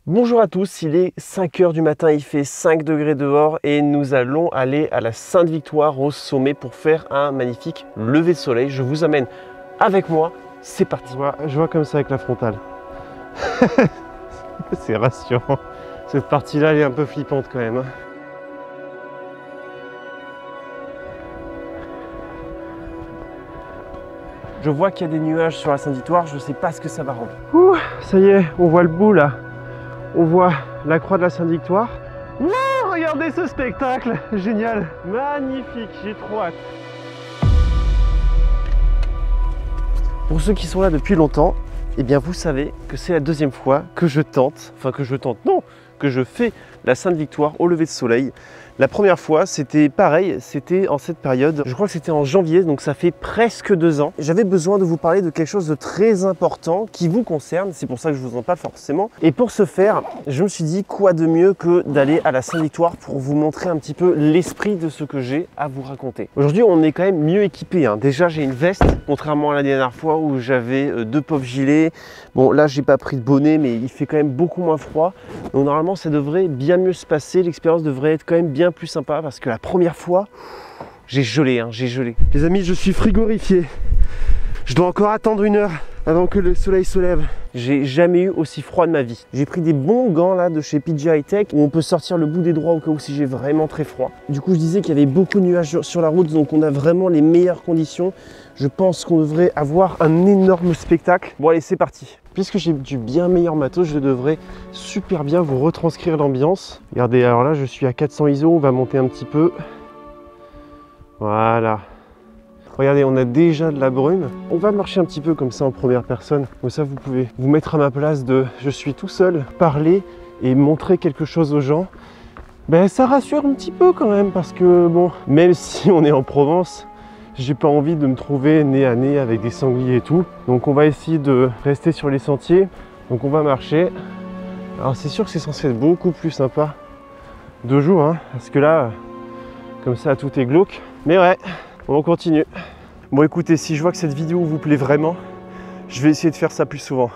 Bonjour à tous, il est 5 h du matin, il fait 5 degrés dehors et nous allons aller à la Sainte-Victoire au sommet pour faire un magnifique lever de soleil. Je vous amène avec moi, c'est parti. Je vois comme ça avec la frontale. C'est rassurant. Cette partie-là, elle est un peu flippante quand même. Je vois qu'il y a des nuages sur la Sainte-Victoire, je ne sais pas ce que ça va rendre. Ouh, ça y est, on voit le bout là. On voit la croix de la Sainte-Victoire. Wow, regardez ce spectacle, génial, magnifique, j'ai trop hâte. Pour ceux qui sont là depuis longtemps, eh bien vous savez que c'est la deuxième fois que je fais la Sainte-Victoire au lever de soleil. La première fois, c'était pareil, c'était en cette période, je crois que c'était en janvier, donc ça fait presque 2 ans. J'avais besoin de vous parler de quelque chose de très important qui vous concerne, c'est pour ça que je vous en parle forcément. Et pour ce faire, je me suis dit quoi de mieux que d'aller à la Sainte-Victoire pour vous montrer un petit peu l'esprit de ce que j'ai à vous raconter. Aujourd'hui, on est quand même mieux équipé, hein. Déjà, j'ai une veste, contrairement à la dernière fois où j'avais 2 pauvres gilets. Bon, là, j'ai pas pris de bonnet, mais il fait quand même beaucoup moins froid. Donc normalement, ça devrait bien mieux se passer. L'expérience devrait être quand même bien plus sympa parce que la première fois, j'ai gelé, hein, j'ai gelé. Les amis, je suis frigorifié. Je dois encore attendre 1 heure avant que le soleil se lève. J'ai jamais eu aussi froid de ma vie. J'ai pris des bons gants là de chez PJ High-Tech où on peut sortir le bout des doigts au cas où si j'ai vraiment très froid. Du coup, je disais qu'il y avait beaucoup de nuages sur la route, donc on a vraiment les meilleures conditions. Je pense qu'on devrait avoir un énorme spectacle. Bon allez, c'est parti. Puisque j'ai du bien meilleur matos, je devrais super bien vous retranscrire l'ambiance. Regardez, alors là, je suis à 400 ISO, on va monter un petit peu. Voilà. Regardez, on a déjà de la brume. On va marcher un petit peu comme ça en première personne. Comme ça, vous pouvez vous mettre à ma place de je suis tout seul, parler et montrer quelque chose aux gens. Ben, ça rassure un petit peu quand même parce que bon, même si on est en Provence, j'ai pas envie de me trouver nez à nez avec des sangliers et tout. Donc on va essayer de rester sur les sentiers. Donc on va marcher. Alors c'est sûr que c'est censé être beaucoup plus sympa de jour, hein, parce que là, comme ça, tout est glauque. Mais ouais, on continue. Bon écoutez, si je vois que cette vidéo vous plaît vraiment, je vais essayer de faire ça plus souvent.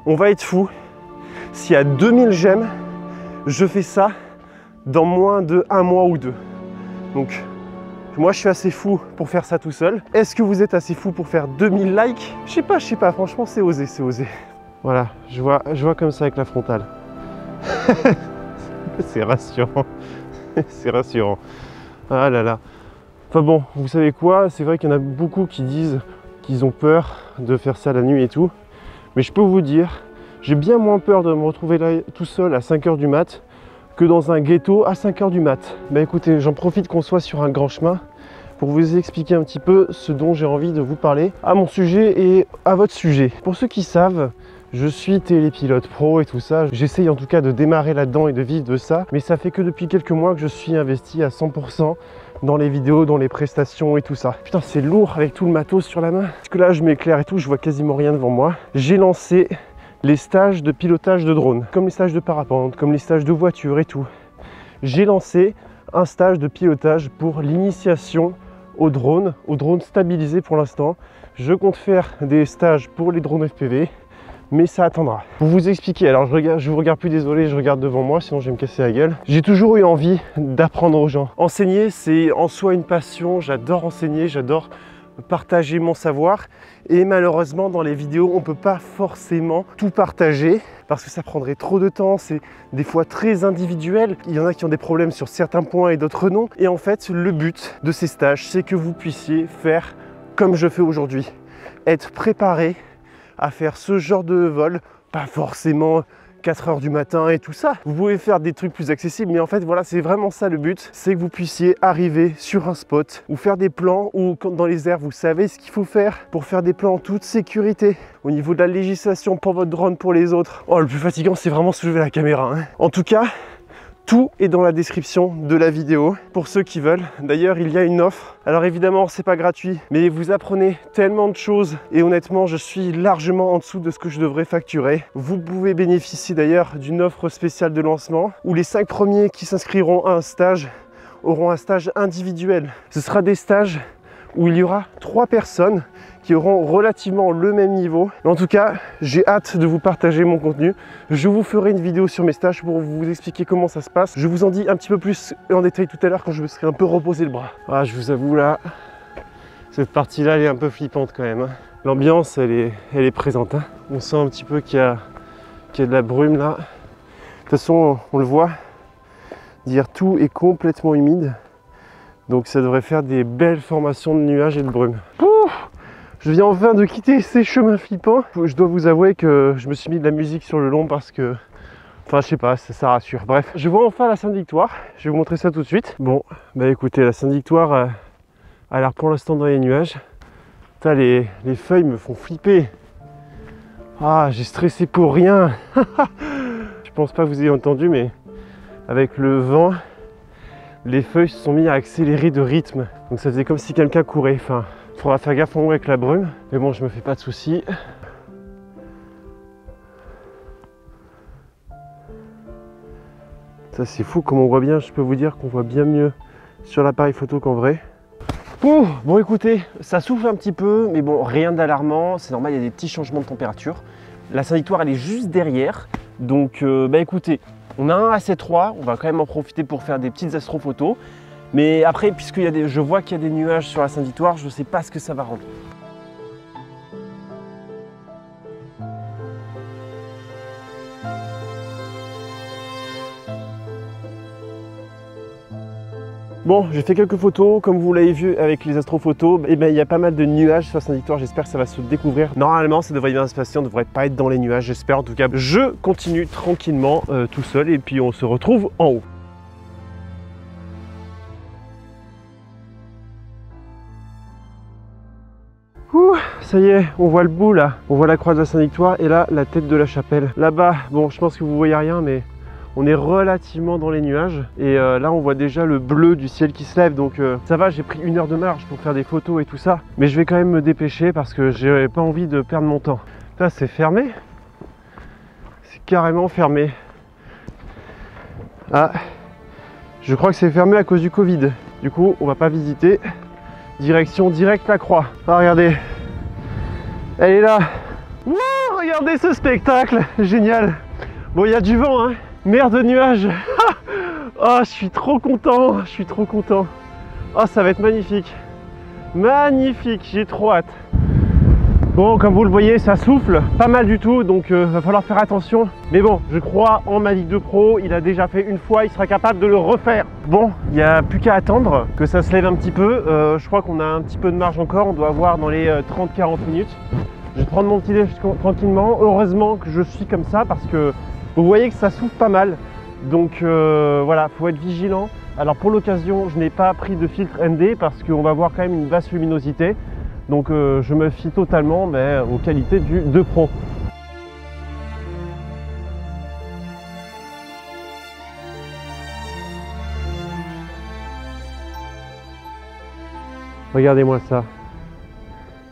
On va être fou. S'il y a 2000 j'aime, je fais ça dans moins de 1 mois ou 2. Donc moi je suis assez fou pour faire ça tout seul. Est-ce que vous êtes assez fou pour faire 2000 likes? Je sais pas, franchement c'est osé, c'est osé. Voilà, je vois comme ça avec la frontale. C'est rassurant, c'est rassurant. Ah là là. Enfin bon, vous savez quoi, c'est vrai qu'il y en a beaucoup qui disent qu'ils ont peur de faire ça la nuit et tout. Mais je peux vous dire, j'ai bien moins peur de me retrouver là tout seul à 5 h du mat que dans un ghetto à 5 h du mat. Bah écoutez, j'en profite qu'on soit sur un grand chemin pour vous expliquer un petit peu ce dont j'ai envie de vous parler à mon sujet et à votre sujet. Pour ceux qui savent, je suis télépilote pro et tout ça. J'essaye en tout cas de démarrer là-dedans et de vivre de ça. Mais ça fait que depuis quelques mois que je suis investi à 100% dans les vidéos, dans les prestations et tout ça. Putain, c'est lourd avec tout le matos sur la main. Parce que là, je m'éclaire et tout, je vois quasiment rien devant moi. J'ai lancé les stages de pilotage de drone, comme les stages de parapente, comme les stages de voiture et tout. J'ai lancé un stage de pilotage pour l'initiation au drone stabilisé pour l'instant. Je compte faire des stages pour les drones FPV, mais ça attendra. Pour vous expliquer, alors je vous regarde plus, désolé, je regarde devant moi, sinon je vais me casser la gueule. J'ai toujours eu envie d'apprendre aux gens. Enseigner, c'est en soi une passion, j'adore enseigner, j'adore partager mon savoir. Et malheureusement, dans les vidéos, on ne peut pas forcément tout partager parce que ça prendrait trop de temps, c'est des fois très individuel. Il y en a qui ont des problèmes sur certains points et d'autres non. Et en fait, le but de ces stages, c'est que vous puissiez faire comme je fais aujourd'hui. Être préparé à faire ce genre de vol, pas forcément 4 h du matin et tout ça. Vous pouvez faire des trucs plus accessibles, mais en fait voilà, c'est vraiment ça le but, c'est que vous puissiez arriver sur un spot ou faire des plans ou quand dans les airs, vous savez ce qu'il faut faire pour faire des plans en toute sécurité. Au niveau de la législation pour votre drone, pour les autres. Oh, le plus fatigant, c'est vraiment soulever la caméra, hein. En tout cas, tout est dans la description de la vidéo pour ceux qui veulent. D'ailleurs, il y a une offre. Alors évidemment, c'est pas gratuit, mais vous apprenez tellement de choses et honnêtement, je suis largement en dessous de ce que je devrais facturer. Vous pouvez bénéficier d'ailleurs d'une offre spéciale de lancement où les 5 premiers qui s'inscriront à un stage auront un stage individuel. Ce sera des stages où il y aura 3 personnes qui auront relativement le même niveau. En tout cas, j'ai hâte de vous partager mon contenu. Je vous ferai une vidéo sur mes stages pour vous expliquer comment ça se passe. Je vous en dis un petit peu plus en détail tout à l'heure quand je me serai un peu reposé le bras. Ah, je vous avoue là, cette partie-là, elle est un peu flippante quand même. L'ambiance, elle est présente. On sent un petit peu qu'il y a de la brume là. De toute façon, on le voit, dire tout est complètement humide. Donc ça devrait faire des belles formations de nuages et de brume. Ouf, je viens enfin de quitter ces chemins flippants. Je dois vous avouer que je me suis mis de la musique sur le long parce que... Enfin, je sais pas, ça rassure. Bref, je vois enfin la Sainte-Victoire. Je vais vous montrer ça tout de suite. Bon, bah écoutez, la Sainte-Victoire a l'air pour l'instant dans les nuages. Putain, les feuilles me font flipper. Ah, j'ai stressé pour rien. Je pense pas que vous ayez entendu, mais avec le vent, les feuilles se sont mis à accélérer de rythme. Donc ça faisait comme si quelqu'un courait. Enfin, il faudra faire gaffe en haut avec la brume. Mais bon, je me fais pas de soucis. Ça c'est fou comme on voit bien, je peux vous dire qu'on voit bien mieux sur l'appareil photo qu'en vrai. Ouh, bon écoutez, ça souffle un petit peu, mais bon, rien d'alarmant, c'est normal, il y a des petits changements de température. La Sainte-Victoire, elle est juste derrière, donc bah écoutez, on a un AC3, on va quand même en profiter pour faire des petites astrophotos. Mais après, puisque je vois qu'il y a des nuages sur la Sainte-Victoire, je ne sais pas ce que ça va rendre. Bon, j'ai fait quelques photos, comme vous l'avez vu avec les astrophotos, et ben, il y a pas mal de nuages sur la Sainte-Victoire, j'espère que ça va se découvrir. Normalement, ça devrait bien se passer, on ne devrait pas être dans les nuages, j'espère en tout cas. Je continue tranquillement tout seul et puis on se retrouve en haut. Ouh, ça y est, on voit le bout là, on voit la croix de la Sainte-Victoire et là, la tête de la chapelle. Là-bas, bon, je pense que vous voyez rien, mais... on est relativement dans les nuages et là on voit déjà le bleu du ciel qui se lève, donc ça va, j'ai pris 1 heure de marche pour faire des photos et tout ça, mais je vais quand même me dépêcher parce que j'ai pas envie de perdre mon temps. Là c'est fermé, c'est carrément fermé. Ah, je crois que c'est fermé à cause du Covid, du coup on va pas visiter. Direction directe la croix. Ah regardez, elle est là. Wouh, regardez ce spectacle, génial. Bon, il y a du vent, hein. Mer de nuages. Oh, je suis trop content, je suis trop content. Oh, ça va être magnifique. Magnifique, j'ai trop hâte. Bon, comme vous le voyez, ça souffle pas mal du tout, donc va falloir faire attention. Mais bon, je crois en ma Ligue 2 Pro, il a déjà fait une fois, il sera capable de le refaire. Bon, il n'y a plus qu'à attendre que ça se lève un petit peu. Je crois qu'on a un petit peu de marge encore, on doit avoir dans les 30-40 minutes. Je vais prendre mon petit déj tranquillement. Heureusement que je suis comme ça parce que vous voyez que ça souffle pas mal, donc voilà, faut être vigilant. Alors pour l'occasion, je n'ai pas pris de filtre ND parce qu'on va voir quand même une basse luminosité, donc je me fie totalement aux qualités du 2 Pro. Regardez-moi ça,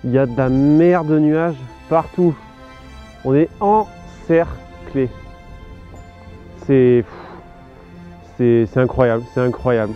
il y a de la mer de nuages partout, on est encerclé. C'est incroyable, c'est incroyable.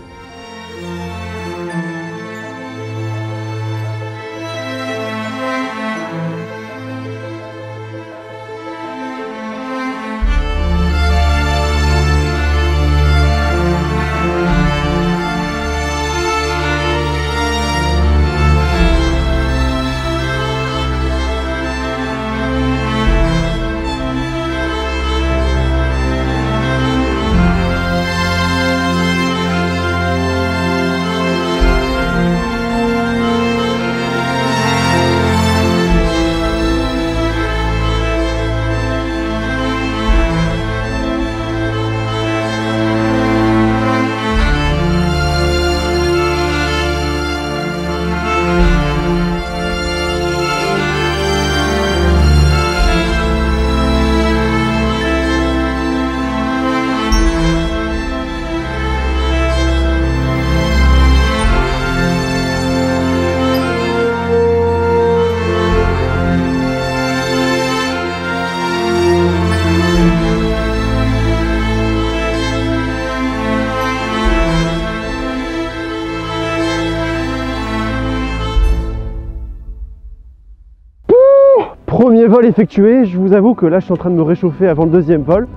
Premier vol effectué, je vous avoue que là je suis en train de me réchauffer avant le deuxième vol.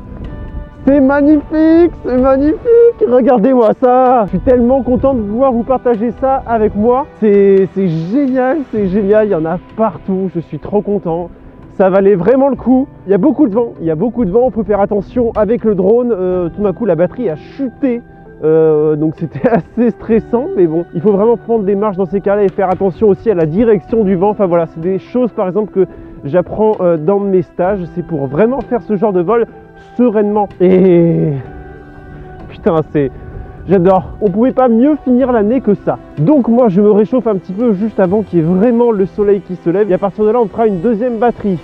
C'est magnifique, c'est magnifique, regardez-moi ça. Je suis tellement content de pouvoir vous partager ça avec moi. C'est génial, il y en a partout, je suis trop content. Ça valait vraiment le coup. Il y a beaucoup de vent, il faut faire attention avec le drone. Tout d'un coup la batterie a chuté. Donc c'était assez stressant, mais bon, il faut vraiment prendre des marges dans ces cas-là et faire attention aussi à la direction du vent. Enfin voilà, c'est des choses par exemple que j'apprends dans mes stages, c'est pour vraiment faire ce genre de vol sereinement. Et putain, j'adore, on pouvait pas mieux finir l'année que ça. Donc moi je me réchauffe un petit peu juste avant qu'il y ait vraiment le soleil qui se lève, et à partir de là on fera une deuxième batterie.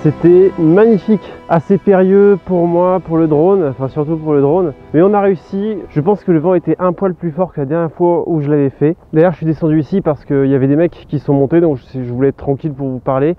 C'était magnifique, assez périlleux pour moi, pour le drone, enfin surtout pour le drone. Mais on a réussi, je pense que le vent était un poil plus fort que la dernière fois où je l'avais fait. D'ailleurs je suis descendu ici parce qu'il y avait des mecs qui sont montés, donc je voulais être tranquille pour vous parler.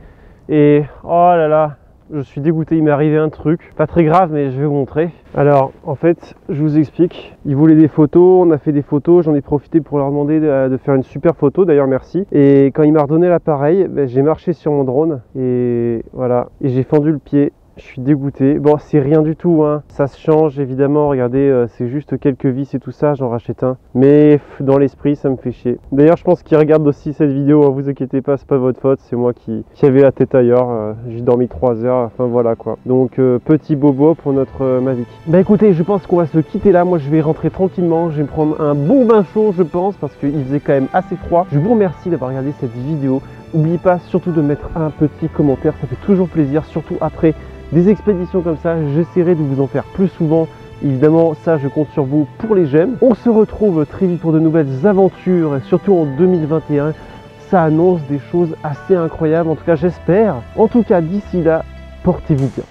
Et oh là là, je suis dégoûté, il m'est arrivé un truc, pas très grave mais je vais vous montrer. Alors en fait, je vous explique, ils voulaient des photos, on a fait des photos, j'en ai profité pour leur demander de faire une super photo, d'ailleurs merci. Et quand il m'a redonné l'appareil, j'ai marché sur mon drone et voilà, et j'ai fendu le pied. Je suis dégoûté. Bon, c'est rien du tout, hein. Ça se change évidemment. Regardez, c'est juste quelques vis et tout ça. J'en rachète un. Mais dans l'esprit, ça me fait chier. D'ailleurs, je pense qu'ils regardent aussi cette vidéo. Hein, vous inquiétez pas, c'est pas votre faute. C'est moi qui avait la tête ailleurs. J'ai dormi 3 heures. Enfin voilà quoi. Donc petit bobo pour notre Mavic. Bah écoutez, je pense qu'on va se quitter là. Moi, je vais rentrer tranquillement. Je vais me prendre un bon bain chaud, je pense, parce qu'il faisait quand même assez froid. Je vous remercie d'avoir regardé cette vidéo. N'oubliez pas surtout de mettre un petit commentaire. Ça fait toujours plaisir, surtout après des expéditions comme ça. J'essaierai de vous en faire plus souvent. Évidemment, ça, je compte sur vous pour les j'aime. On se retrouve très vite pour de nouvelles aventures, et surtout en 2021. Ça annonce des choses assez incroyables, en tout cas j'espère. En tout cas, d'ici là, portez-vous bien.